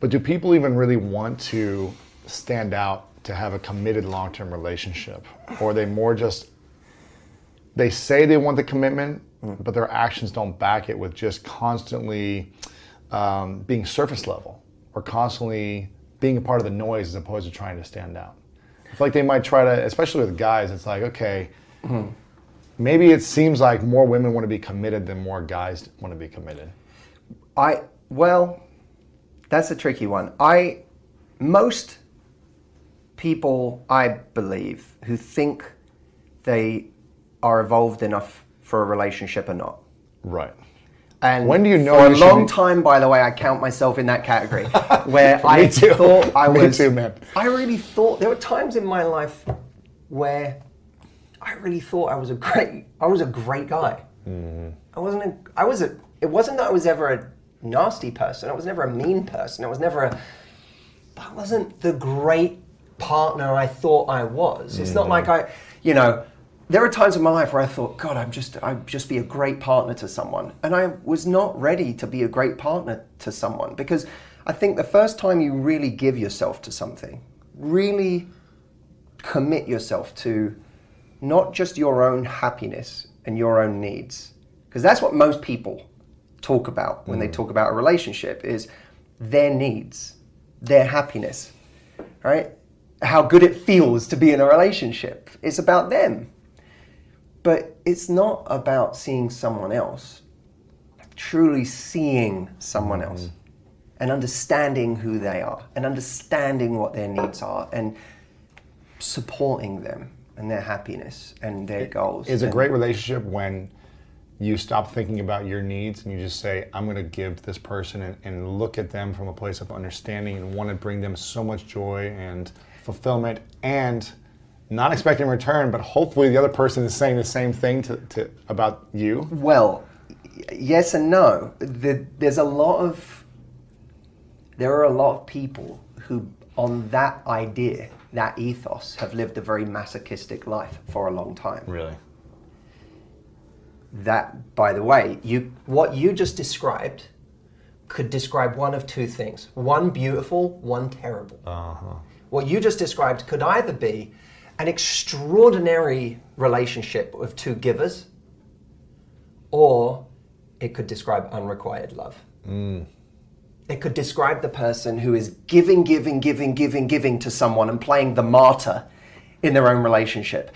But do people even really want to stand out to have a committed long-term relationship? Or are they more just, they say they want the commitment, but their actions don't back it with just constantly being surface level or constantly being a part of the noise as opposed to trying to stand out? I feel like they might try to, especially with guys, it's like, okay, maybe it seems like more women want to be committed than more guys want to be committed. Well, that's a tricky one. Most people, I believe, who think they are evolved enough for a relationship are not. Right. And when do you know? For a long time, by the way, I count myself in that category, where I too. thought I was. Me too, man. I really thought there were times in my life where I really thought I was a great guy. Mm-hmm. It wasn't that I was ever a nasty person. I was never a mean person. I wasn't the great partner I thought I was. It's not like there are times in my life where I thought, God, I'd just be a great partner to someone. And I was not ready to be a great partner to someone, because I think the first time you really give yourself to something, really commit yourself to not just your own happiness and your own needs, because that's what most people talk about when they talk about a relationship, is their needs, their happiness, right? How good it feels to be in a relationship. It's about them. But it's not about seeing someone else, truly seeing someone else and understanding who they are and understanding what their needs are and supporting them and their happiness and their goals. It's a great relationship when you stop thinking about your needs and you just say, I'm going to give to this person and look at them from a place of understanding and want to bring them so much joy and fulfillment, and not expecting return, but hopefully the other person is saying the same thing to about you. Well, yes and no. There are a lot of people who, on that idea, that ethos, have lived a very masochistic life for a long time. Really? That, by the way, what you just described could describe one of two things. One beautiful, one terrible. Uh-huh. What you just described could either be an extraordinary relationship of two givers, or it could describe unrequited love. It could describe the person who is giving to someone and playing the martyr in their own relationship.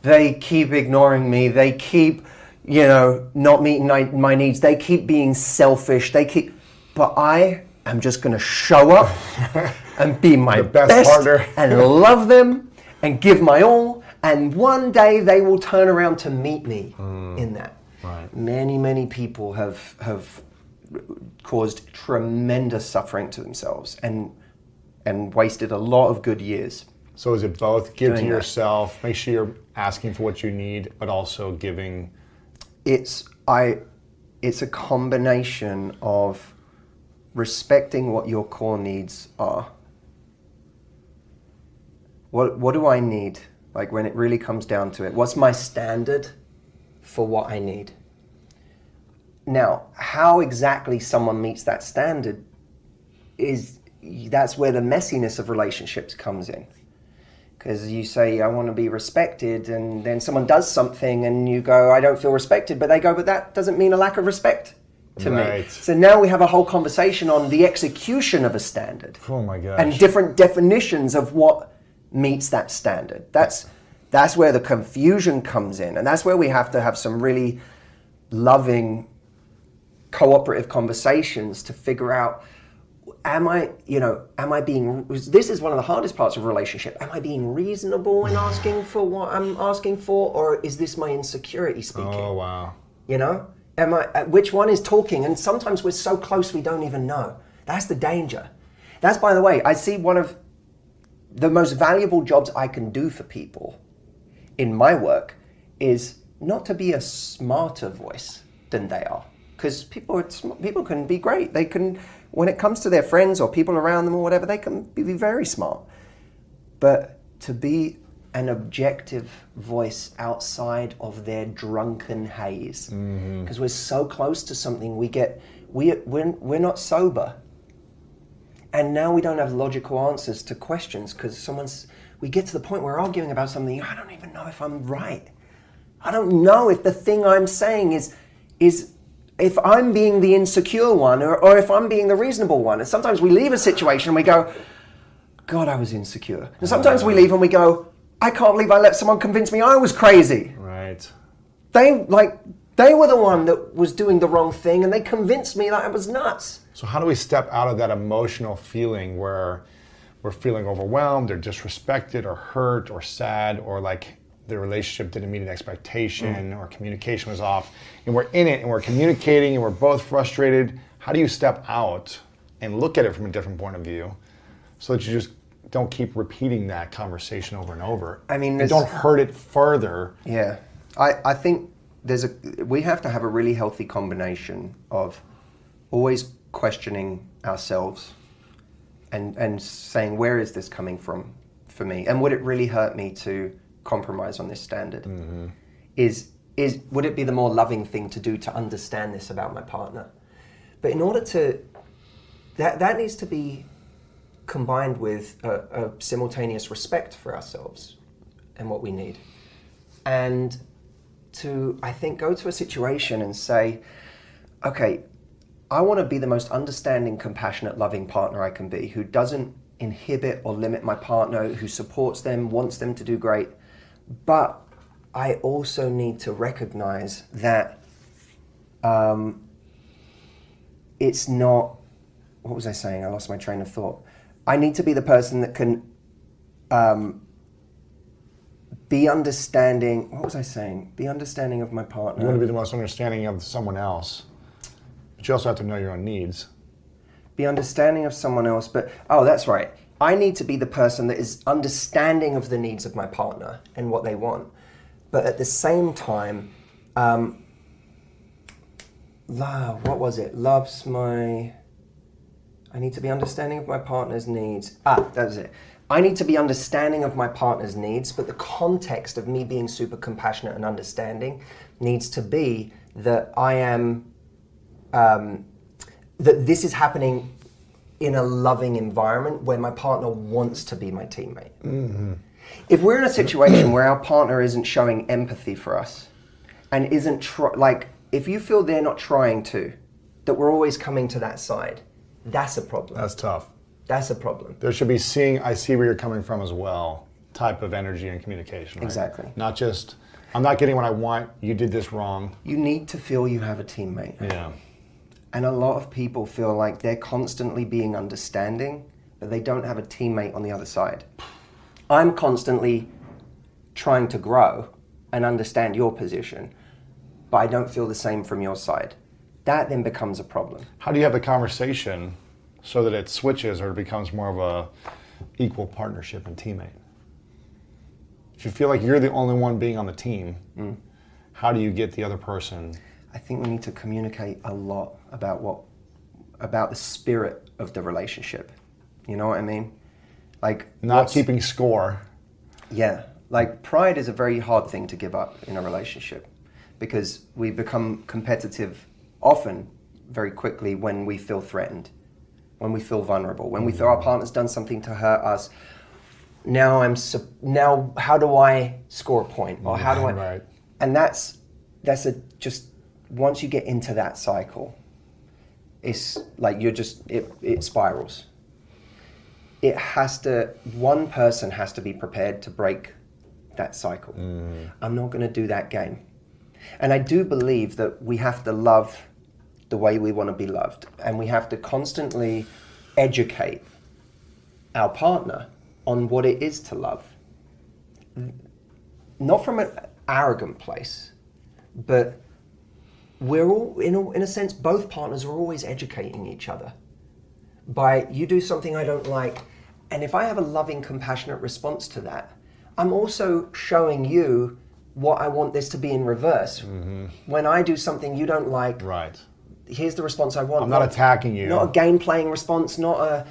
They keep ignoring me. They keep, not meeting my needs. They keep being selfish. But I am just going to show up and be my best partner and love them and give my all. And one day they will turn around to meet me in that. Right. Many people have caused tremendous suffering to themselves and wasted a lot of good years. So is it both give to yourself, make sure you're asking for what you need, but also giving? It's a combination of respecting what your core needs are. What do I need? Like, when it really comes down to it, what's my standard for what I need? Now, how exactly someone meets that standard that's where the messiness of relationships comes in. Because you say, I want to be respected, and then someone does something and you go, I don't feel respected, but they go, but that doesn't mean a lack of respect to me. So now we have a whole conversation on the execution of a standard. Oh my gosh. And different definitions of what meets that standard. That's where the confusion comes in, and that's where we have to have some really loving, cooperative conversations to figure out, am I being, this is one of the hardest parts of a relationship, am I being reasonable in asking for what I'm asking for, or is this my insecurity speaking? Oh, wow. Which one is talking? And sometimes we're so close we don't even know. That's the danger. That's, by the way, I see one of the most valuable jobs I can do for people in my work is not to be a smarter voice than they are. Because people can be great. They can, when it comes to their friends or people around them or whatever, they can be very smart. But to be an objective voice outside of their drunken haze, because we're so close to something, we're not sober, And now we don't have logical answers to questions because we get to the point where we're arguing about something, I don't even know if I'm right. I don't know if the thing I'm saying is if I'm being the insecure one or if I'm being the reasonable one. And sometimes we leave a situation and we go, God, I was insecure. And sometimes we leave and we go, I can't believe I let someone convince me I was crazy. Right. They were the one that was doing the wrong thing and they convinced me that I was nuts. So how do we step out of that emotional feeling where we're feeling overwhelmed or disrespected or hurt or sad or like the relationship didn't meet an expectation or communication was off, and we're in it and we're communicating and we're both frustrated? How do you step out and look at it from a different point of view so that you just don't keep repeating that conversation over and over? I mean, and don't hurt it further. Yeah. I think we have to have a really healthy combination of always questioning ourselves and saying, where is this coming from for me? And would it really hurt me to compromise on this standard? Mm-hmm. Would it be the more loving thing to do to understand this about my partner? But in order to, that needs to be combined with a simultaneous respect for ourselves and what we need. And to, I think, go to a situation and say, okay, I want to be the most understanding, compassionate, loving partner I can be, who doesn't inhibit or limit my partner, who supports them, wants them to do great. But I also need to recognize that it's not, what was I saying? I lost my train of thought. I need to be the person that can be understanding. What was I saying? Be understanding of my partner. You want to be the most understanding of someone else, but you also have to know your own needs. Be understanding of someone else, but, oh, that's right. I need to be the person that is understanding of the needs of my partner and what they want. But at the same time, what was it? I need to be understanding of my partner's needs. That was it. I need to be understanding of my partner's needs, but the context of me being super compassionate and understanding needs to be that I am, that this is happening in a loving environment where my partner wants to be my teammate. Mm-hmm. If we're in a situation where our partner isn't showing empathy for us and isn't, if you feel they're not trying to, that we're always coming to that side, that's a problem. That's tough. That's a problem. There should be I see where you're coming from as well, type of energy and communication. Right? Exactly. Not just, I'm not getting what I want, you did this wrong. You need to feel you have a teammate. Yeah. And a lot of people feel like they're constantly being understanding, but they don't have a teammate on the other side. I'm constantly trying to grow and understand your position, but I don't feel the same from your side. That then becomes a problem. How do you have the conversation so that it switches or it becomes more of a equal partnership and teammate? If you feel like you're the only one being on the team, how do you get the other person? I think we need to communicate a lot about the spirit of the relationship. You know what I mean? Like not keeping score. Yeah. Like pride is a very hard thing to give up in a relationship because we become competitive often very quickly when we feel threatened, when we feel vulnerable, when we feel our partner's done something to hurt us. Now how do I score a point? Or how do I? Right. And that's just once you get into that cycle, it's like it spirals. One person has to be prepared to break that cycle. I'm not going to do that game. And I do believe that we have to love the way we want to be loved. And we have to constantly educate our partner on what it is to love. Not from an arrogant place, but we're all, in a sense, both partners are always educating each other. By you do something I don't like, and if I have a loving, compassionate response to that, I'm also showing you what I want this to be in reverse. Mm-hmm. When I do something you don't like, right. Here's the response I want. I'm not attacking you. Not a game-playing response, not a,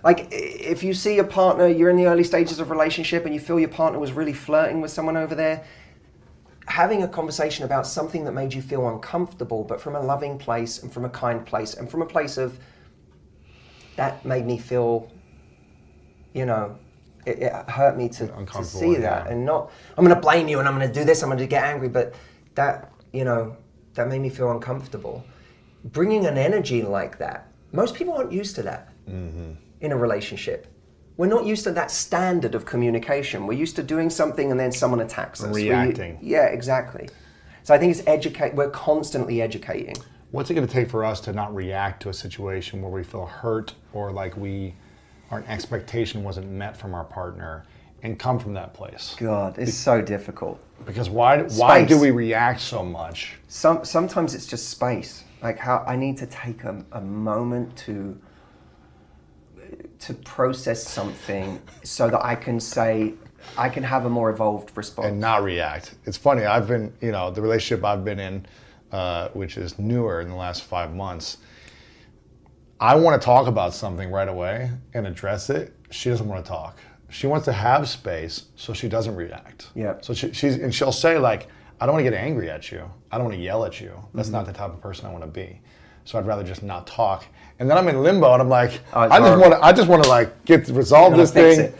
like if you see a partner, you're in the early stages of a relationship and you feel your partner was really flirting with someone over there, having a conversation about something that made you feel uncomfortable, but from a loving place and from a kind place and from a place of, that made me feel, you know, it hurt me to see that, and not, I'm going to blame you and I'm going to do this, I'm going to get angry, but that, you know, that made me feel uncomfortable. Bringing an energy like that, most people aren't used to that in a relationship. We're not used to that standard of communication. We're used to doing something and then someone attacks us. Reacting. Yeah, exactly. So I think it's we're constantly educating. What's it going to take for us to not react to a situation where we feel hurt or like our expectation wasn't met from our partner and come from that place? God, it's so difficult. Because why do we react so much? Sometimes it's just space. Like how I need to take a moment to process something so that I can have a more evolved response. And not react. It's funny, I've been, you know, the relationship I've been in, which is newer in the last 5 months, I want to talk about something right away and address it. She doesn't want to talk. She wants to have space so she doesn't react. Yeah. So she'll say like, I don't want to get angry at you. I don't want to yell at you. That's not the type of person I want to be. So I'd rather just not talk. And then I'm in limbo and I'm like, I just want to like resolve this thing.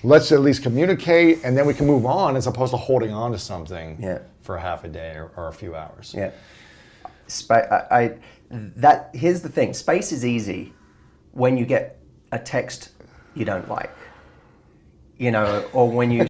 Let's at least communicate and then we can move on as opposed to holding on to something for half a day or a few hours. Yeah. Here's the thing, space is easy when you get a text you don't like, you know, or when you